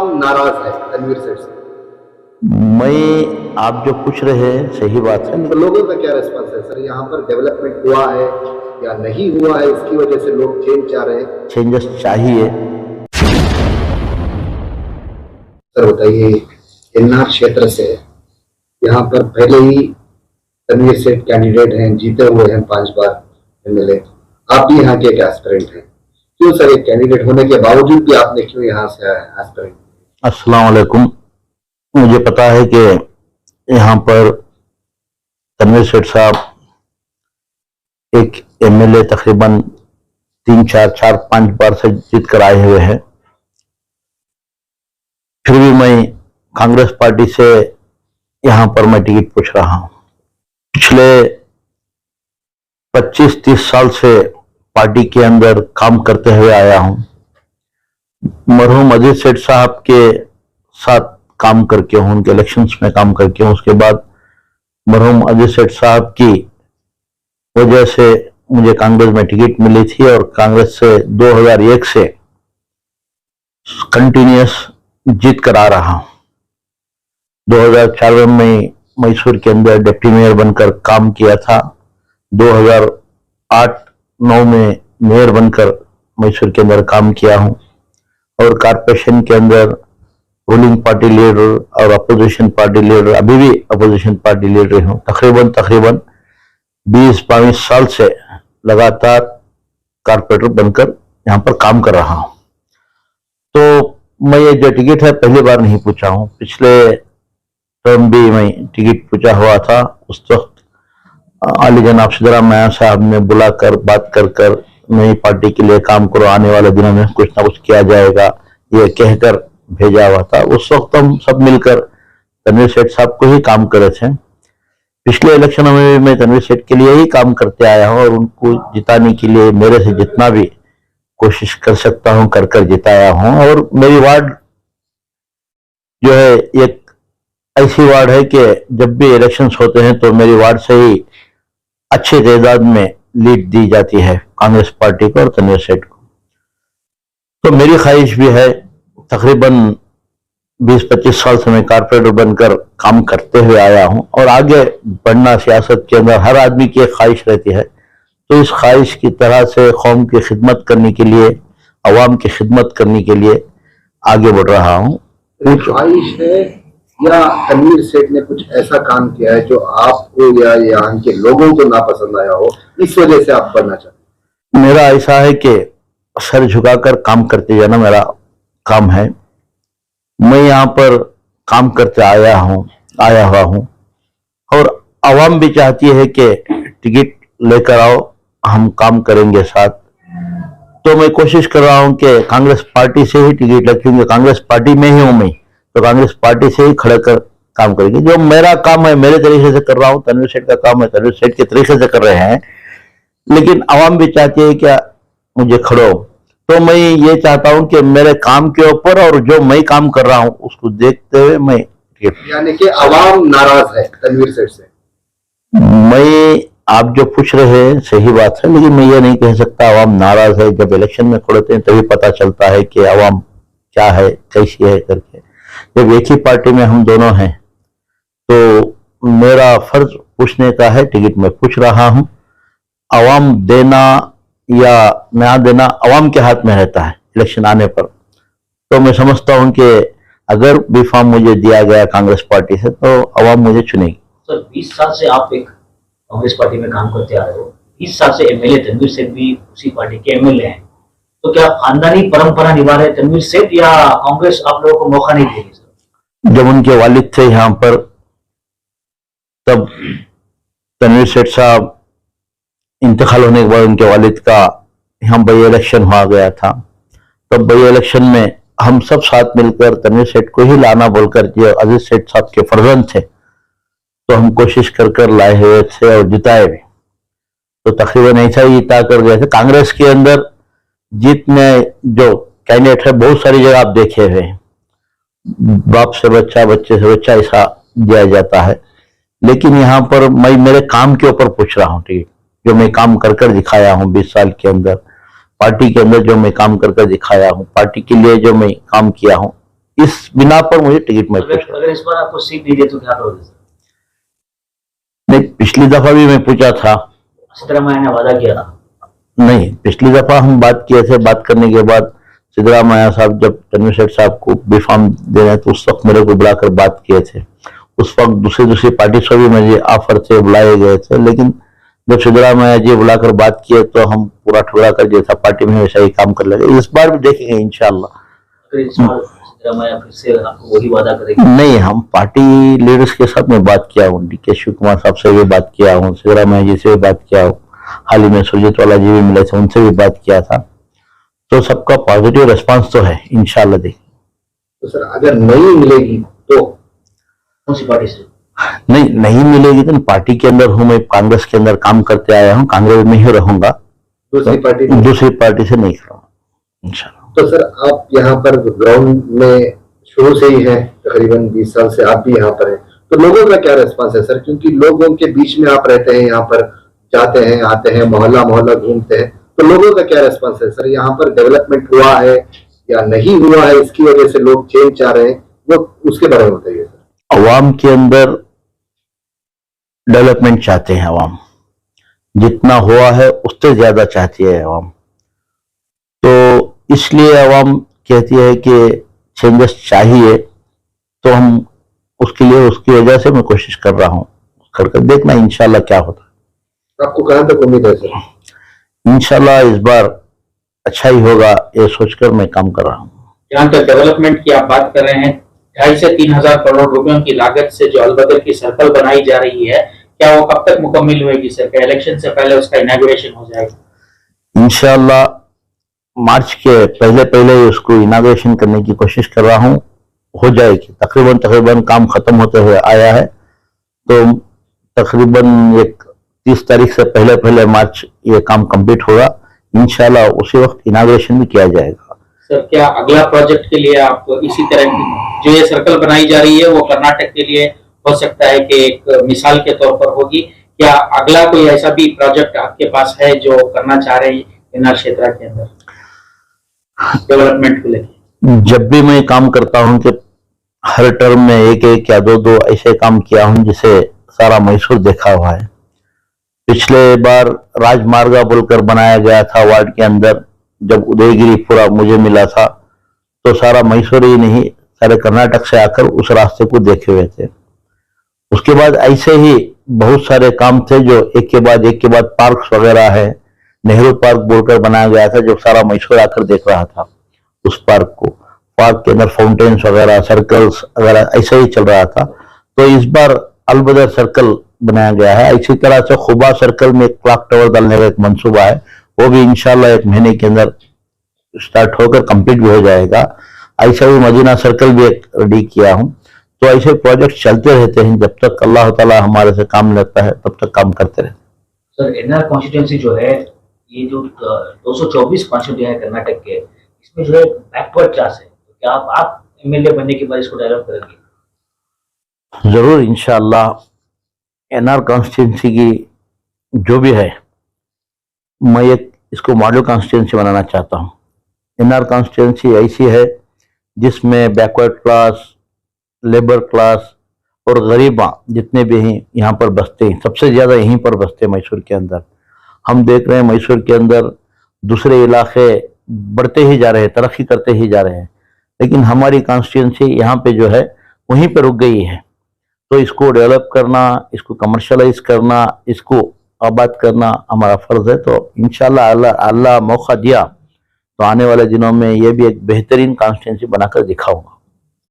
आवाम नाराज है तनवीर सेठ से। मैं आप जो पूछ रहे हैं सही बात है, तो लोगों का क्या रिस्पॉन्स है सर? यहाँ पर डेवलपमेंट हुआ है या नहीं हुआ है, इसकी वजह से लोग चेंज चाह रहे हैं? चेंजेस चाहिए। सर बताइए, किन्नार क्षेत्र से यहाँ पर पहले ही तनवीर सेठ कैंडिडेट हैं, जीते हुए हैं 5 बार एमएलए। आप भी यहाँ के एक एस्पिरेंट हैं, क्यों सर एक कैंडिडेट होने के बावजूद भी आपने क्यों यहाँ से एस्पिरेंट? अस्सलाम वालेकुम। मुझे पता है कि यहाँ पर तनवीर सेठ साहब एक एमएलए तकरीबन 3-4-5 बार से जीत कर आए हुए हैं। फिर भी मैं कांग्रेस पार्टी से यहाँ पर मैं टिकट पूछ रहा हूँ। पिछले 25-30 साल से पार्टी के अंदर काम करते हुए आया हूँ। मरहूम अजीज सेठ साहब के साथ काम करके हूँ, उनके इलेक्शंस में काम करके हूँ। उसके बाद मरहूम अजीज सेठ साहब की वजह से मुझे कांग्रेस में टिकट मिली थी और कांग्रेस से 2001 से कंटिन्यूस जीत कर आ रहा हूँ। 2004 में मैसूर के अंदर डिप्टी मेयर बनकर काम किया था। 2008-9 में मेयर बनकर मैसूर के अंदर काम किया हूँ और कारपोरेशन के अंदर रूलिंग पार्टी लीडर और अपोजिशन पार्टी लीडर, अभी भी अपोजिशन पार्टी लीडर हूँ। तकरीबन 20-22 साल से लगातार कारपोरेटर बनकर यहाँ पर काम कर रहा हूँ। तो मैं ये जो टिकट है पहली बार नहीं पूछा हूँ, पिछले टर्म भी मैं टिकट पूछा हुआ था। उस वक्त आली जनाब सिद्धरामैया साहब ने बुलाकर बात कर नई पार्टी के लिए काम करो, आने वाले दिनों में कुछ ना कुछ किया जाएगा, ये कहकर भेजा हुआ था। उस वक्त हम सब मिलकर तनवीर सेठ साहब को ही काम करे थे। पिछले इलेक्शनों में भी मैं तनवीर सेठ के लिए ही काम करते आया हूँ और उनको जिताने के लिए मेरे से जितना भी कोशिश कर सकता हूँ कर जिताया हूँ। और मेरी वार्ड जो है एक ऐसी वार्ड है कि जब भी इलेक्शंस होते हैं तो मेरी वार्ड से ही अच्छी तादाद में लीड दी जाती है कांग्रेस पार्टी को और तनवीर सेठ को। तो मेरी ख्वाहिश भी है, तकरीबन 20-25 साल से मैं कारपोरेटर बनकर काम करते हुए आया हूं और आगे बढ़ना सियासत के अंदर हर आदमी की एक ख्वाहिश रहती है। तो इस ख्वाहिश की तरह से कौम की खिदमत करने के लिए, अवाम की खिदमत करने के लिए आगे बढ़ रहा हूं। ख्वाहिश है या तनवीर सेठ ने कुछ ऐसा काम किया है जो आपको या यहाँ के लोगों को नापसंद आया हो, इस वजह से आप बनना चाहते हैं? मेरा ऐसा है कि सर झुकाकर काम करते जाना मेरा काम है। मैं यहाँ पर काम करते आया हुआ हूँ और आवाम भी चाहती है कि टिकट लेकर आओ, हम काम करेंगे साथ। तो मैं कोशिश कर रहा हूँ कि कांग्रेस पार्टी से ही टिकट ले, क्योंकि कांग्रेस पार्टी में ही हूँ मैं, तो कांग्रेस पार्टी से ही खड़े कर काम करेंगे। जो मेरा काम है मेरे तरीके से कर रहा हूँ, तनवीर सेठ का काम है तनवीर सेठ के तरीके से कर रहे हैं, लेकिन आवाम भी चाहती है क्या मुझे खड़ो। तो मैं ये चाहता हूं कि मेरे काम के ऊपर और जो मैं काम कर रहा हूं उसको देखते हुए मैं, यानी कि आवाम नाराज है तनवीर सेठ से। मैं आप जो पूछ रहे हैं सही बात है, लेकिन मैं ये नहीं कह सकता आवाम नाराज है। जब इलेक्शन में खड़ोते हैं तभी पता चलता है कि आवाम क्या है, कैसी है करके। जब एक ही पार्टी में हम दोनों हैं तो मेरा फर्ज पूछने का है, टिकट में पूछ रहा हूं। आवाम देना या ना देना आवाम के हाथ में रहता है इलेक्शन आने पर। तो मैं समझता हूं कि अगर बी फॉर्म मुझे दिया गया कांग्रेस पार्टी से तो आवाम मुझे चुनेगी। सर 20 साल से आप एक कांग्रेस पार्टी में काम करते आ रहे हो, 20 साल से एमएलए तनवीर सेठ भी उसी पार्टी के एमएलए हैं, तो क्या खानदानी परंपरा निभा रहे तनवीर सेठ या कांग्रेस आप लोगों को मौका नहीं देगी? सर जब उनके वालिद थे यहाँ पर तब तनवीर सेठ साहब इंतकाल होने के बाद उनके वालिद का यहाँ बाई इलेक्शन हुआ गया था। तब बाई इलेक्शन में हम सब साथ मिलकर तनवीर सेठ को ही लाना बोलकर, जो अजीज सेठ साहब के फर्जंद थे, तो हम कोशिश कर लाए हुए थे और जिताए भी। तो तकरीबन ऐसा ही जिता कर गए थे। कांग्रेस के अंदर जीतने जो कैंडिडेट है बहुत सारी जगह आप देखे हुए हैं, बाप से बच्चा, बच्चे से बच्चा ऐसा दिया जाता है। लेकिन यहाँ पर मैं मेरे काम के ऊपर पूछ रहा हूँ, ठीक, जो मैं काम कर दिखाया हूँ 20 साल के अंदर, पार्टी के अंदर जो मैं काम कर दिखाया हूँ, पार्टी के लिए जो मैं काम किया हूँ, इस बिना पर मुझे टिकट में पूछा। अगर इस बार आपको सीट नहीं दे तो क्या करोगे सर? नहीं, पिछली दफा भी मैं पूछा था। सिद्धरामैया ने वादा किया था। नहीं, पिछली दफा हम बात किए थे, बात करने के बाद सिद्धरामैया साहब जब तन्वीर सेठ साहब को बीफार्म दे रहे तो उस वक्त मेरे को बुलाकर बात किए थे। उस वक्त दूसरी पार्टी से भी मुझे ऑफर थे, बुलाए गए थे, लेकिन जब सिद्धरामैया जी बुलाकर बात किए तो हम पूरा ठुकरा कर जैसा पार्टी में वैसा ही काम कर लगे। इस बार भी देखेंगे इंशाल्लाह। अगर इस बार सिद्धरामैया फिर से आपको वही वादा करेगी? नहीं, हम पार्टी लीडर्स के साथ में बात किया हूँ, DK शिव कुमार साहब से भी बात किया हूँ, सिद्धरामैया जी से भी बात किया हूँ, हाल ही में सुरजीत जी भी मिले थे, उनसे भी बात किया था। तो सबका पॉजिटिव रिस्पांस तो है इंशाल्लाह। देखिए तो सर अगर नहीं मिलेगी तो कौन सी पार्टी से? नहीं मिलेगी तो पार्टी के अंदर हूँ मैं, कांग्रेस के अंदर काम करते आया हूँ, कांग्रेस में ही रहूंगा, दूसरी पार्टी से नहीं करूंगा इंशाल्लाह। तो सर आप यहाँ पर ग्राउंड में शुरू से ही हैं, तकरीबन 20 साल से आप भी यहाँ पर हैं, तो लोगों का क्या रिस्पांस है सर? क्योंकि लोगों के बीच में आप रहते हैं, यहाँ पर जाते हैं आते हैं, मोहल्ला घूमते हैं, तो लोगों का क्या रिस्पांस है सर? यहाँ पर डेवलपमेंट हुआ है या नहीं हुआ है, इसकी वजह से लोग चेंज चाह रहे हैं, वो उसके बारे में बताइए सर। अवाम के अंदर डेवलपमेंट चाहते हैं, अवाम जितना हुआ है उससे ज्यादा चाहती है अवाम, तो इसलिए अवाम कहती है कि चेंजेस चाहिए, तो हम उसके लिए उसकी वजह से मैं कोशिश कर रहा हूँ, करके देखना इंशाल्लाह क्या होता है। आपको कहां तक उम्मीद है सर? इंशाल्लाह इस बार अच्छा ही होगा, ये सोचकर मैं काम कर रहा हूँ। जहाँ तक डेवलपमेंट की आप बात कर रहे हैं, 2.5 से 3 हजार करोड़ रुपयों की लागत से जो अलबदर की सर्कल बनाई जा रही है, क्या वो कब तक मुकम्मल होगी सर? क्या इलेक्शन से पहले उसका इनॉग्रेशन हो जाएगा? इंशाल्लाह मार्च के पहले उसको इनॉग्रेशन करने की कोशिश कर रहा हूँ, हो जाएगी। तकरीबन काम खत्म होते हुए आया है, तो तकरीबन एक 30 तारीख से पहले मार्च ये काम कंप्लीट होगा, इंशाल्लाह उसी वक्त इनॉग्रेशन भी किया जाएगा। सर क्या अगला प्रोजेक्ट के लिए आप इसी तरह की जो ये सर्कल बनाई जा रही है वो कर्नाटक के लिए हो सकता है कि एक मिसाल के तौर पर होगी, क्या अगला कोई ऐसा भी प्रोजेक्ट आपके पास है जो करना चाह रहे हैं एनआर क्षेत्र के अंदर डेवलपमेंट को लेकर? जब भी मैं काम करता हूं कि हर टर्म में एक या दो ऐसे काम किया हूं जिसे सारा मैसूर देखा हुआ है। पिछले बार राजमार्ग बोलकर बनाया गया था वार्ड के अंदर, जब उदयगिरी पूरा मुझे मिला था, तो सारा मैसूर ही नहीं सारे कर्नाटक से आकर उस रास्ते को देखे हुए थे। उसके बाद ऐसे ही बहुत सारे काम थे जो एक के बाद पार्क्स वगैरह है, नेहरू पार्क बोलकर बनाया गया था, जो सारा मैसूर आकर देख रहा था उस पार्क को। पार्क के अंदर फाउंटेन्स वगैरह, सर्कल्स वगैरह ऐसे ही चल रहा था। तो इस बार अलबदर सर्कल बनाया गया है। इसी तरह से खुबा सर्कल में एक क्लॉक टावर डालने का एक मंसूबा है, वो भी इंशाल्लाह 1 महीने के अंदर स्टार्ट होकर कंप्लीट भी हो जाएगा। ऐसा ही मदीना सर्कल भी एक रेडी किया हूं। तो ऐसे प्रोजेक्ट चलते रहते हैं, जब तक अल्लाह ताला हमारे से काम लेता है तब तक काम करते रहते हैं। सर एनआर कॉन्स्टिट्यूंसी जो है, ये जो 224 कॉन्स्टिट्यूंसी है कर्नाटक के, इसमें जो है बैकवर्ड क्लास है, तो क्या आप एमएलए बनने के बाद इसको डेवलप करेंगे? जरूर इंशाअल्लाह। एनआर कॉन्स्टिट्यूंसी की जो भी है, मैं इसको मॉडल कॉन्स्टिट्यूंसी बनाना चाहता हूँ। एनआर कॉन्स्टिट्यूंसी ऐसी है जिसमें बैकवर्ड क्लास, लेबर क्लास और गरीबा जितने भी हैं यहाँ पर बसते हैं, सबसे ज्यादा यहीं पर बसते हैं मैसूर के अंदर। हम देख रहे हैं मैसूर के अंदर दूसरे इलाके बढ़ते ही जा रहे हैं, तरक्की करते ही जा रहे हैं, लेकिन हमारी कॉन्स्टिट्यूंसी यहाँ पे जो है वहीं पर रुक गई है। तो इसको डेवलप करना, इसको कमर्शलाइज करना, इसको आबाद करना हमारा फर्ज है। तो इंशाल्लाह अल्लाह मौका दिया तो आने वाले दिनों में ये भी एक बेहतरीन कॉन्स्टिट्यूंसी बनाकर दिखाऊंगा।